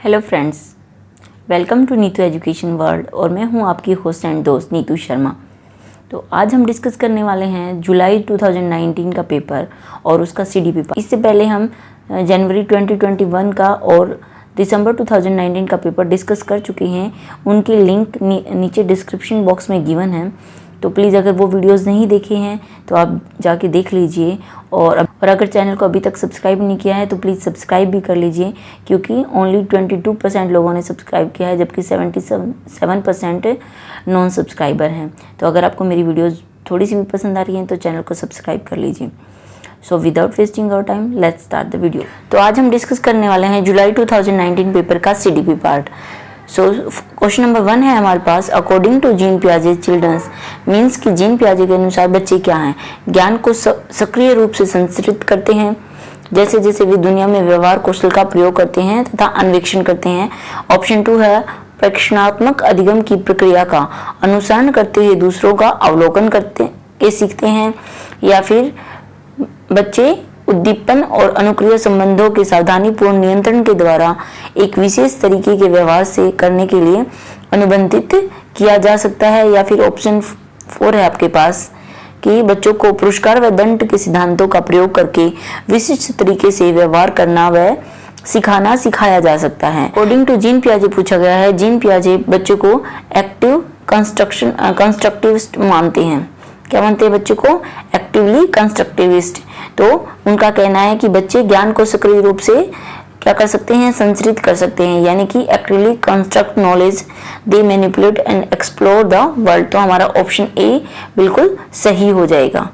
Hello friends, welcome to Neetu education world और मैं हूं आपकी होस्ट एंड दोस्त नीतू शर्मा। तो आज हम डिस्कस करने वाले हैं जुलाई 2019 का पेपर और उसका सीडीपी पेपर। इससे पहले हम जनवरी 2021 का और दिसंबर 2019 का पेपर डिस्कस कर चुके हैं। उनकी लिंक नीचे डिस्क्रिप्शन बॉक्स में गिवन है, तो प्लीज़ अगर वो वीडियोस नहीं देखे हैं तो आप जाके देख लीजिए। और अगर चैनल को अभी तक सब्सक्राइब नहीं किया है तो प्लीज़ सब्सक्राइब भी कर लीजिए, क्योंकि ओनली 22% लोगों ने सब्सक्राइब किया है, जबकि 77% नॉन सब्सक्राइबर हैं। तो अगर आपको मेरी वीडियोस थोड़ी सी भी पसंद आ रही हैं तो चैनल को सब्सक्राइब कर लीजिए। So without wasting our time let's start the video. तो आज हम डिस्कस करने वाले हैं जुलाई 2019 पेपर का CDP part. So question number 1 है हमारे पास, अकॉर्डिंग टू जीन पियाजे चिल्ड्रंस मीन्स कि जीन पियाजे के अनुसार बच्चे क्या हैं? ज्ञान को सक्रिय रूप से संस्कृत करते हैं, जैसे जैसे वे दुनिया में व्यवहार कौशल का प्रयोग करते हैं तथा अन्वेषण करते हैं। ऑप्शन 2 है, प्रेक्षणात्मक अधिगम की प्रक्रिया का अनुसरण करते हुए दूसरों का अवलोकन करके सीखते हैं। या फिर बच्चे उद्दीपन और अनुक्रिया संबंधों के सावधानीपूर्ण नियंत्रण के द्वारा एक विशेष तरीके के व्यवहार से करने के लिए अनुबंधित किया जा सकता है। या फिर ऑप्शन 4 है आपके पास कि बच्चों को पुरस्कार व दंड के सिद्धांतों का प्रयोग करके विशिष्ट तरीके से व्यवहार करना व सिखाना सिखाया जा सकता है। अकॉर्डिंग टू जीन पियाजे पूछा गया है, जीन पियाजे बच्चों को एक्टिव कंस्ट्रक्टिविस्ट मानते हैं। क्या मानते हैं बच्चों को? Actively constructivist. तो उनका कहना है कि बच्चे ज्ञान को सक्रिय रूप से क्या कर सकते हैं? संचरित कर सकते हैं, यानी कि actively construct knowledge, they manipulate and explore the world. तो हमारा ऑप्शन ए बिल्कुल सही हो जाएगा।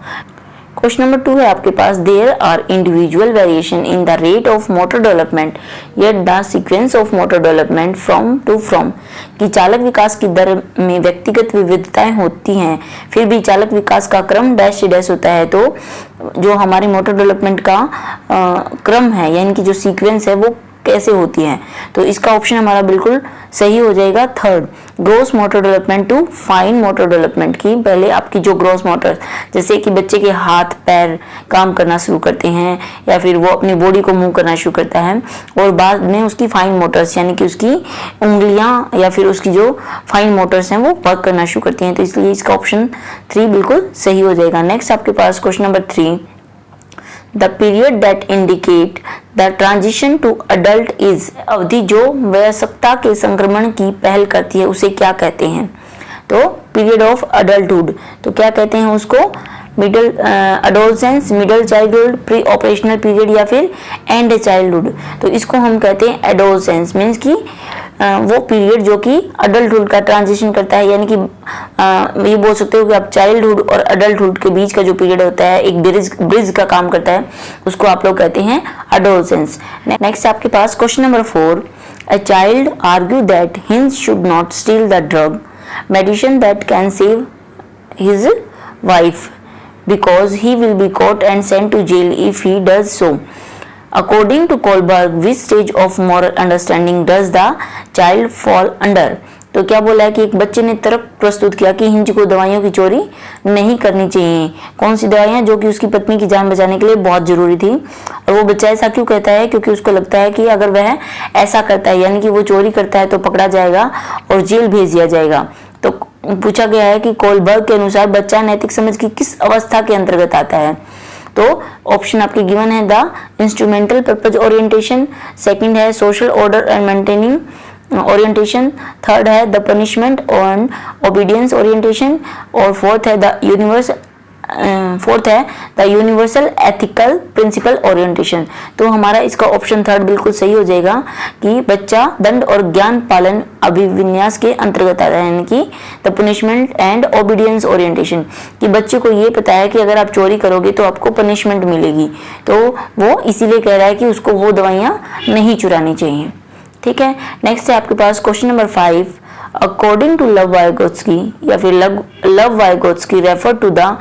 क्वेश्चन नंबर 2 है आपके पास, there are individual variation in the rate of motor development yet the sequence of motor development from कि चालक विकास की दर में व्यक्तिगत विविधताएं होती हैं, फिर भी चालक विकास का क्रम डैश से डैश होता है। तो जो हमारी मोटर डेवलपमेंट का क्रम है, यानी कि जो सीक्वेंस है वो कैसे होती है? तो इसका ऑप्शन हमारा बिल्कुल सही हो जाएगा 3rd, gross motor development to fine motor development की। पहले आपकी जो ग्रोस मोटर, जैसे कि बच्चे के हाथ पैर काम करना शुरू करते हैं या फिर वो अपनी बॉडी को मूव करना शुरू करता है, और बाद में उसकी फाइन मोटर्स यानी कि उसकी उंगलियां या फिर उसकी जो फाइन मोटर्स हैं वो वर्क करना शुरू करती हैं। तो इसलिए इसका ऑप्शन 3 बिल्कुल सही हो जाएगा। नेक्स्ट आपके पास question number 3, the period that indicate the transition to adult is, अवधि जो वयस्कता के संक्रमण की पहल करती है उसे क्या कहते हैं? तो पीरियड ऑफ अडल्टहुड, तो क्या कहते हैं उसको? Middle adolescence, middle childhood, pre operational period या फिर एंड चाइल्डहुड। तो इसको हम कहते हैं एडोलसेंस, मीन्स कि वो पीरियड जो कि अडल्टहुड का ट्रांजिशन करता है, यानी कि ये बोल सकते हो कि आप चाइल्डहुड और अडल्टहुड के बीच का जो पीरियड होता है, एक ब्रिज का काम करता है, उसको आप लोग कहते हैं एडोलसेंस। नेक्स्ट आपके पास question number 4, a child argue that Heinz should not steal the drug medicine that can save his wife because he will be caught and sent to jail if he does so. According to Kohlberg, which stage of moral understanding does the child fall under? तो क्या बोला है कि एक बच्चे ने तर्क प्रस्तुत किया कि हिंज को दवाइयों की चोरी नहीं करनी चाहिए। कौन सी दवाइयां? जो कि उसकी पत्नी की जान बचाने के लिए बहुत जरूरी थी। और वो बच्चा ऐसा क्यों कहता है? क्योंकि उसको लगता है कि अगर वह ऐसा करता है, यानी कि वो चोरी करता है, तो पकड़ा जाएगा और जेल भेज दिया जाएगा। तो पूछा गया है कि कोलबर्ग के अनुसार बच्चा नैतिक समझ की किस अवस्था के अंतर्गत आता है? तो ऑप्शन आपके गिवन है, the instrumental purpose orientation, second है social order and maintaining orientation, third है the punishment and obedience orientation, और फोर्थ है the universal ethical principle orientation. तो हमारा इसका ऑप्शन 3 बिल्कुल सही हो जाएगा कि बच्चा दंड और ज्ञान पालन अभिविन्यास के अंतर्गत आता है, यानी कि the punishment and obedience orientation, कि बच्चे को ये पता है कि अगर आप चोरी करोगे तो आपको पनिशमेंट मिलेगी। तो वो इसीलिए कह रहा है कि उसको वो दवाइयां नहीं चुरानी चाहिए। ठीक है। नेक्स्ट है आपके पास question number 5, according to Lev Vygotsky या फिर Lev Vygotsky refer to the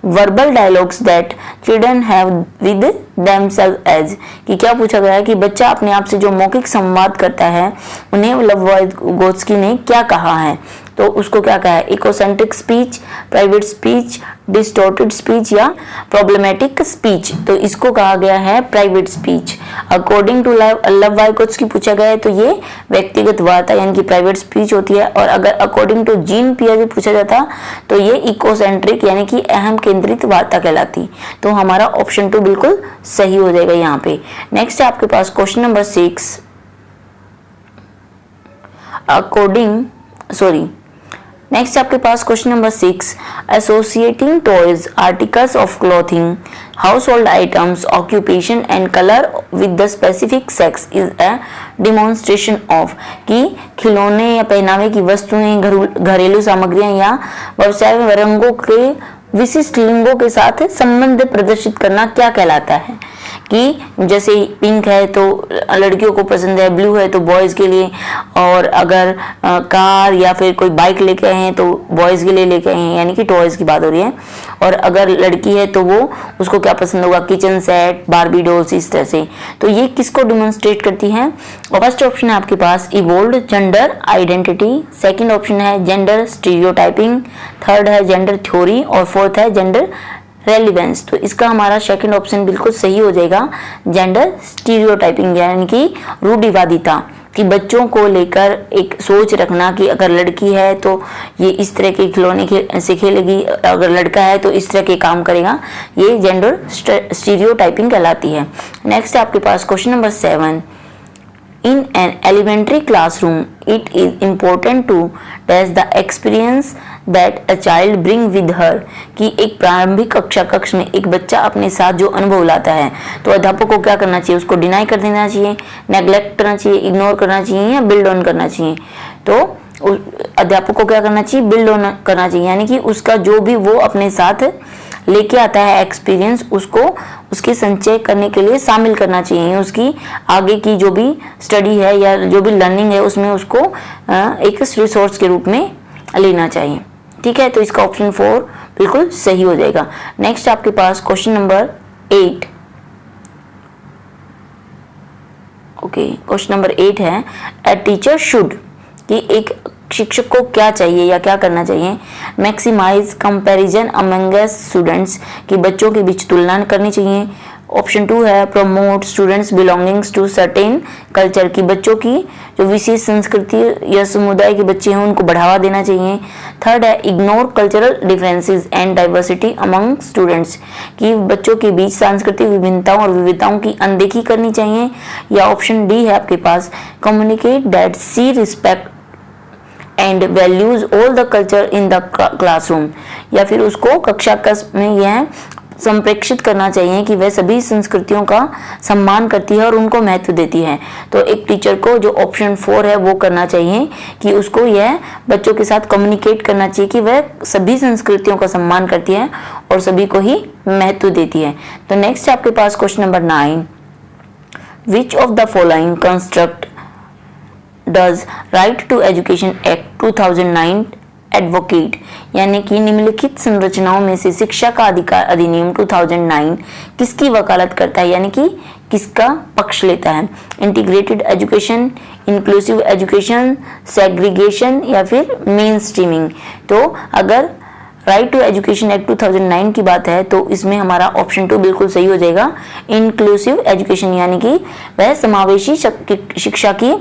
verbal dialogues that children have with themselves as, कि क्या पूछा गया है कि बच्चा अपने आप से जो मौखिक संवाद करता है उन्हें लव वाइगोत्स्की ने क्या कहा है? तो उसको क्या कहा है, egocentric speech, private speech, distorted speech या प्रॉब्लमेटिक स्पीच। तो इसको कहा गया है private speech. According to Lev Vygotsky पूछा गया है तो ये व्यक्तिगत वार्ता यानी कि प्राइवेट स्पीच होती है। और अगर अकॉर्डिंग टू जीन पियाजे पूछा जाता तो ये इकोसेंट्रिक यानी कि अहम केंद्रित वार्ता कहलाती। तो हमारा ऑप्शन 2 बिल्कुल सही हो जाएगा यहाँ पे। नेक्स्ट है आपके पास क्वेश्चन नंबर 6। नेक्स्ट आपके पास question number 6, associating toys, articles of clothing, household items, occupation and colour with the specific sex is a demonstration of, कि खिलौने या पहनावे की वस्तुएं, घरेलू सामग्रियां या व्यवसाय में रंगों के विशिष्ट लिंगों के साथ संबंध प्रदर्शित करना क्या कहलाता है। कि जैसे पिंक है तो लड़कियों को पसंद है, ब्लू है तो बॉयज़ के लिए, और अगर कार या फिर कोई बाइक लेके आए हैं तो बॉयज़ के लिए लेके आए हैं, यानी कि टॉयज़ की बात हो रही है। और अगर लड़की है तो वो उसको क्या पसंद होगा, किचन सेट, बार्बी डॉल्स, इस तरह से। तो ये किसको डिमॉन्स्ट्रेट करती है। फर्स्ट ऑप्शन है आपके पास इवोल्व्ड जेंडर आइडेंटिटी, सेकंड ऑप्शन है जेंडर स्टीरियोटाइपिंग, थर्ड है जेंडर थ्योरी और फोर्थ है जेंडर रेलिवेंस। तो इसका हमारा सेकंड ऑप्शन बिल्कुल सही हो जाएगा, जेंडर स्टीरियोटाइपिंग यानी कि रूढ़िवादिता, कि बच्चों को लेकर एक सोच रखना कि अगर लड़की है तो ये इस तरह के खिलौने से खेलेगी, अगर लड़का है तो इस तरह के काम करेगा, ये जेंडर स्टीरियोटाइपिंग कहलाती है। नेक्स्ट है आपके पास question number 7, in an elementary classroom it is important to test the experience that a child bring with her, कि एक प्रारंभिक कक्षा कक्ष में एक बच्चा अपने साथ जो अनुभव लाता है तो अध्यापक को क्या करना चाहिए, उसको डिनाई कर देना चाहिए, नेग्लेक्ट करना चाहिए, इग्नोर करना चाहिए या बिल्ड ऑन करना चाहिए। तो अध्यापक को क्या करना चाहिए, बिल्ड ऑन करना चाहिए, यानी कि उसका जो भी वो अपने साथ लेके आता है एक्सपीरियंस, उसको उसके संचय करने के लिए शामिल करना चाहिए, उसकी आगे की जो भी स्टडी है या जो भी लर्निंग है उसमें उसको एक रिसोर्स के रूप में लेना चाहिए। ठीक है, तो इसका ऑप्शन 4 बिल्कुल सही हो जाएगा। नेक्स्ट आपके पास question number 8। Okay, question number 8 है अ टीचर शुड, कि एक शिक्षक को क्या चाहिए या क्या करना चाहिए, मैक्सिमाइज कंपैरिजन अमंग स्टूडेंट्स, कि बच्चों के बीच तुलना करनी चाहिए। ऑप्शन 2 है promote students belongings to certain culture, की बच्चों की जो विशेष संस्कृति या समुदाय के बच्चे हैं उनको बढ़ावा देना चाहिए। थर्ड है ignore cultural differences and diversity among students, कि बच्चों के बीच सांस्कृतिक विभिन्नताओं और विविधताओं की अनदेखी करनी चाहिए। या ऑप्शन डी है आपके पास communicate that she respect and values all the culture in the classroom, या फिर उसको कक्षा कक्ष में यह संप्रेक्षित करना चाहिए कि वह सभी संस्कृतियों का सम्मान करती है और उनको महत्व देती है। तो एक टीचर को जो ऑप्शन 4 है वो करना चाहिए कि उसको यह बच्चों के साथ कम्युनिकेट करना चाहिए कि वह सभी संस्कृतियों का सम्मान करती है और सभी को ही महत्व देती है। तो नेक्स्ट आपके पास question number 9, which of the following construct does right to education act 2009 advocate, यानी कि निम्नलिखित संरचनाओं में से शिक्षा का अधिकार अधिनियम 2009 किसकी वकालत करता है, यानी कि किसका पक्ष लेता है। Integrated education, inclusive education, segregation या फिर मेन स्ट्रीमिंग। तो अगर राइट टू एजुकेशन एक्ट 2009 की बात है तो इसमें हमारा ऑप्शन 2 बिल्कुल सही हो जाएगा, इंक्लूसिव एजुकेशन, यानी कि वह समावेशी शिक्षा की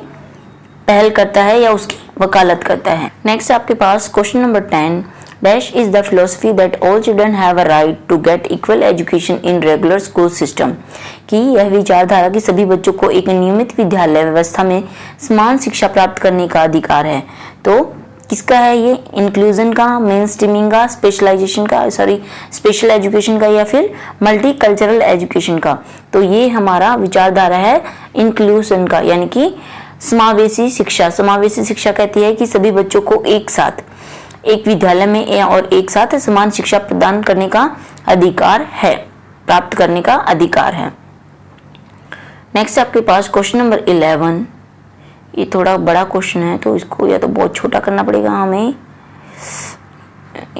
पहल करता है या उसकी वकालत करता है। नेक्स्ट आपके पास question number 10, dash is the philosophy that all children have a right to get equal education in regular school system, कि यह विचारधारा कि सभी बच्चों को एक नियमित विद्यालय व्यवस्था में समान शिक्षा प्राप्त करने का अधिकार है। तो किसका है ये, इंक्लूजन का, मेन स्ट्रीमिंग का, स्पेशलाइजेशन का, स्पेशल एजुकेशन का या फिर मल्टी कल्चरल एजुकेशन का। तो ये हमारा विचारधारा है इंक्लूजन का, यानी कि समावेशी शिक्षा। समावेशी शिक्षा कहती है कि सभी बच्चों को एक साथ एक विद्यालय में और एक साथ समान शिक्षा प्रदान करने का अधिकार है, प्राप्त करने का अधिकार है। नेक्स्ट आपके पास क्वेश्चन नंबर 11, ये थोड़ा बड़ा क्वेश्चन है तो इसको या तो बहुत छोटा करना पड़ेगा हमें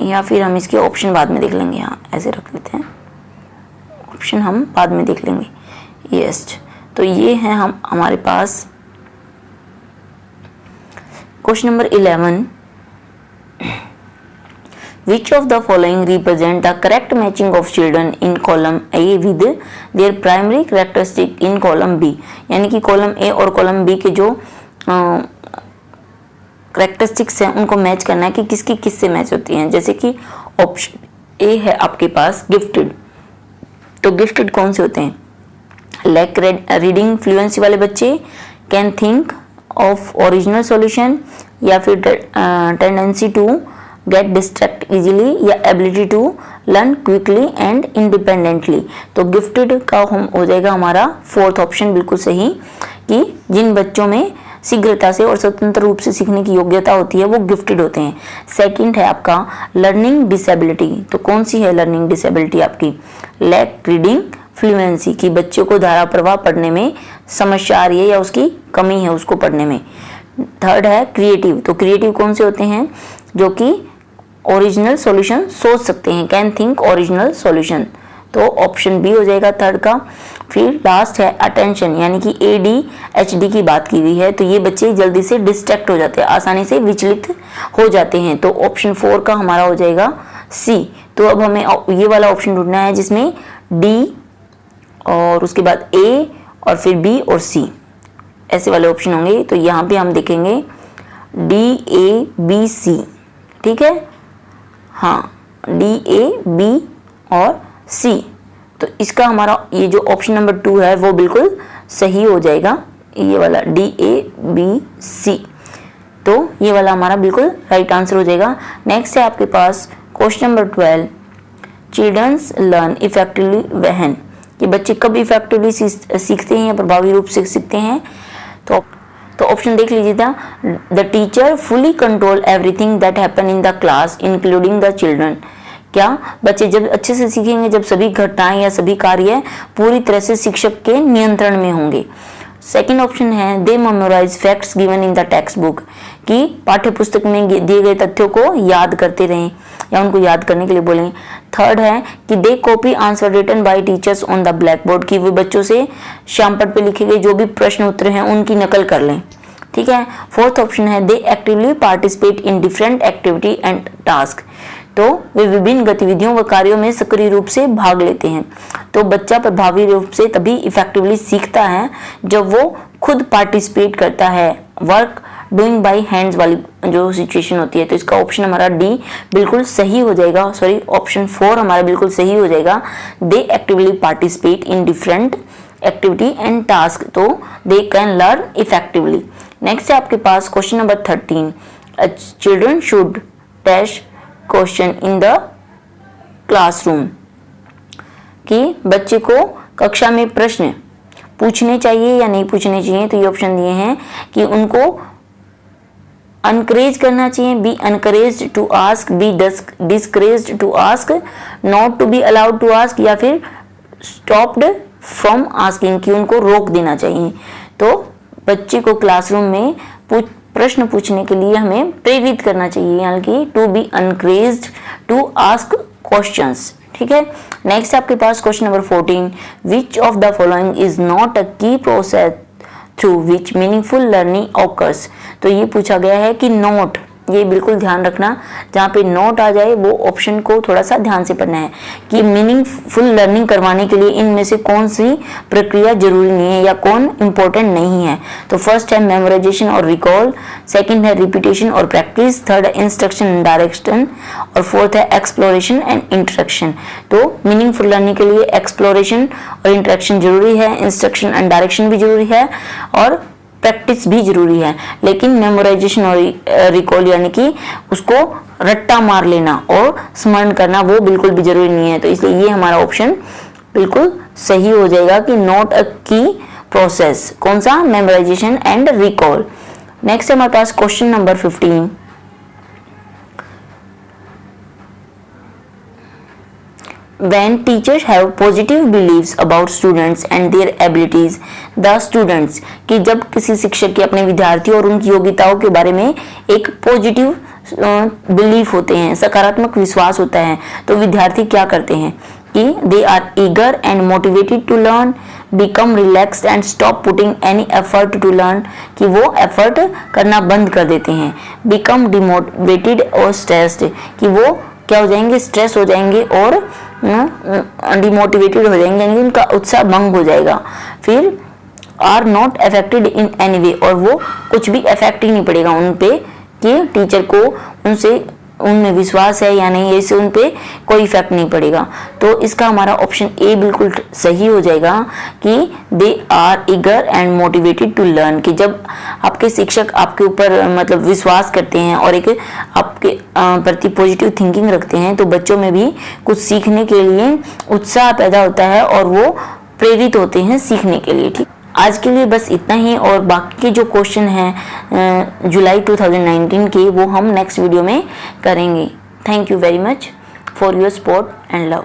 या फिर हम इसके ऑप्शन बाद में देख लेंगे। हाँ, ऐसे रख लेते हैं, ऑप्शन हम बाद में देख लेंगे। यस, तो ये है हमारे पास question number 11, Which of the following represent the correct matching of children in column A with their primary characteristic in column B? यानी कि कॉलम A और कॉलम B के जो करेक्टरिस्टिक्स हैं उनको मैच करना है कि किसकी किससे मैच होती हैं। जैसे कि ऑप्शन A है आपके पास गिफ्टेड, तो गिफ्टेड कौन से होते हैं? लैक रीडिंग फ्लुएंसी वाले बच्चे, can think of original solution, या फिर tendency to get distract easily, या ability to learn quickly and independently. तो गिफ्टेड का हो जाएगा हमारा फोर्थ ऑप्शन बिल्कुल सही, कि जिन बच्चों में शीघ्रता से और स्वतंत्र रूप से सीखने की योग्यता होती है वो गिफ्टेड होते हैं। सेकंड है आपका लर्निंग डिसेबिलिटी, तो कौन सी है लर्निंग डिसेबिलिटी आपकी? लैक रीडिंग फ्लुएंसी, कि बच्चों को धारा प्रवाह पढ़ने में समस्या आ रही है या उसकी कमी है उसको पढ़ने में। थर्ड है क्रिएटिव, तो क्रिएटिव कौन से होते हैं? जो कि ओरिजिनल सॉल्यूशन सोच सकते हैं, कैन थिंक ओरिजिनल सॉल्यूशन, तो ऑप्शन बी हो जाएगा थर्ड का। फिर लास्ट है अटेंशन, यानी कि ADHD की बात की हुई है, तो ये बच्चे जल्दी से डिस्ट्रैक्ट हो जाते हैं, आसानी से विचलित हो जाते हैं, तो ऑप्शन 4 का हमारा हो जाएगा सी। तो अब हमें ये वाला ऑप्शन ढूंढना है जिसमें D और उसके बाद A और फिर B और C ऐसे वाले ऑप्शन होंगे। तो यहाँ पे हम देखेंगे DABC, ठीक है, हाँ DAB और C, तो इसका हमारा ये जो ऑप्शन नंबर 2 है वो बिल्कुल सही हो जाएगा, ये वाला DABC, तो ये वाला हमारा बिल्कुल राइट आंसर हो जाएगा। नेक्स्ट है आपके पास question number 12, children's learn effectively when, कि बच्चे कब इफेक्टिवली सीखते हैं या प्रभावी रूप से सीखते हैं? तो ऑप्शन देख लीजिए था, the teacher fully control everything that happen in the class including the children, क्या बच्चे जब अच्छे से सीखेंगे जब सभी घटनाएं या सभी कार्य पूरी तरह से शिक्षक के नियंत्रण में होंगे। सेकंड ऑप्शन है they memorize facts given in the text book, कि पाठ्य पुस्तक में दिए गए तथ्यों को याद करते रहें या उनको याद करने के लिए बोलें। थर्ड है कि they copy answer written by teachers on the black board, कि वे बच्चों से श्यामपट पे लिखे गए जो भी प्रश्न उत्तर हैं उनकी नकल कर लें, ठीक है। फोर्थ ऑप्शन है they actively participate in different activity and task, तो वे विभिन्न गतिविधियों व कार्यों में सक्रिय रूप से भाग लेते हैं। तो बच्चा प्रभावी रूप से तभी इफेक्टिवली सीखता है जब वो खुद पार्टिसिपेट करता है, वर्क डूइंग बाय हैंड्स वाली जो सिचुएशन होती है। तो इसका ऑप्शन हमारा डी बिल्कुल सही हो जाएगा, सॉरी ऑप्शन 4 हमारा बिल्कुल सही हो जाएगा, they actively participate in different activity and task, तो they can learn effectively. Next है आपके पास question number 13, children should dash question in the classroom, कि बच्चे को कक्षा में प्रश्न पूछने चाहिए या नहीं पूछने चाहिए। तो ये ऑप्शन दिए हैं कि उनको अनकरेज करना चाहिए, be encouraged to ask, be discouraged to ask, not to be allowed to ask, या फिर स्टॉप्ड फ्रॉम आस्किंग, कि उनको रोक देना चाहिए। तो बच्चे को क्लासरूम में प्रश्न पूछने के लिए हमें प्रेरित करना चाहिए, यानी कि to be encouraged to ask questions, ठीक है। नेक्स्ट आपके पास question number 14, which of the following is not a key process through which meaningful learning occurs. तो ये पूछा गया है कि नोट, ये बिल्कुल ध्यान रखना, जहाँ पे नोट आ जाए वो ऑप्शन को थोड़ा सा ध्यान से पढ़ना है कि मीनिंगफुल लर्निंग करवाने के लिए इनमें से कौन सी प्रक्रिया जरूरी नहीं है या कौन इंपॉर्टेंट नहीं है। तो फर्स्ट है मेमोराइजेशन और रिकॉल, सेकंड है रिपीटेशन और प्रैक्टिस, थर्ड है इंस्ट्रक्शन एंड डायरेक्शन, और फोर्थ है एक्सप्लोरेशन एंड इंटरेक्शन। तो मीनिंगफुल लर्निंग के लिए एक्सप्लोरेशन और इंटरेक्शन जरूरी है, इंस्ट्रक्शन एंड डायरेक्शन भी जरूरी है और प्रैक्टिस भी जरूरी है। लेकिन मेमोराइजेशन और रिकॉल यानी कि उसको रट्टा मार लेना और स्मरण करना वो बिल्कुल भी जरूरी नहीं है। तो इसलिए ये हमारा ऑप्शन बिल्कुल सही हो जाएगा कि नॉट अ की प्रोसेस, कौन सा, मेमोराइजेशन एंड रिकॉल। नेक्स्ट हमारे पास question number 15, when teachers have positive beliefs about students and their abilities, the students, कि जब किसी शिक्षक के अपने विद्यार्थियों और उनकी योग्यताओं के बारे में एक पॉजिटिव बिलीफ होते हैं, सकारात्मक विश्वास होता है, तो विद्यार्थी क्या करते हैं कि they are eager and motivated to learn, become relaxed and stop putting any effort to learn, कि वो एफर्ट करना बंद कर देते हैं, बिकम डिमोटिवेटेड और स्ट्रेस्ड, कि वो क्या हो जाएंगे, स्ट्रेस हो जाएंगे और डिमोटिवेटेड हो जाएंगे, यानी उनका उत्साह भंग हो जाएगा। फिर are not affected in any way, और वो कुछ भी इफेक्ट ही नहीं पड़ेगा उन पे कि टीचर को उनमें विश्वास है या नहीं, ऐसे उन पे कोई इफेक्ट नहीं पड़ेगा। तो इसका हमारा ऑप्शन ए बिल्कुल सही हो जाएगा कि they are eager and motivated to learn, कि जब आपके शिक्षक आपके ऊपर मतलब विश्वास करते हैं और एक आपके प्रति पॉजिटिव थिंकिंग रखते हैं तो बच्चों में भी कुछ सीखने के लिए उत्साह पैदा होता है और वो प्रेरित होते हैं सीखने के लिए। ठीक, आज के लिए बस इतना ही, और बाकी के जो क्वेश्चन हैं जुलाई 2019 के वो हम नेक्स्ट वीडियो में करेंगे। Thank you very much for your support and love.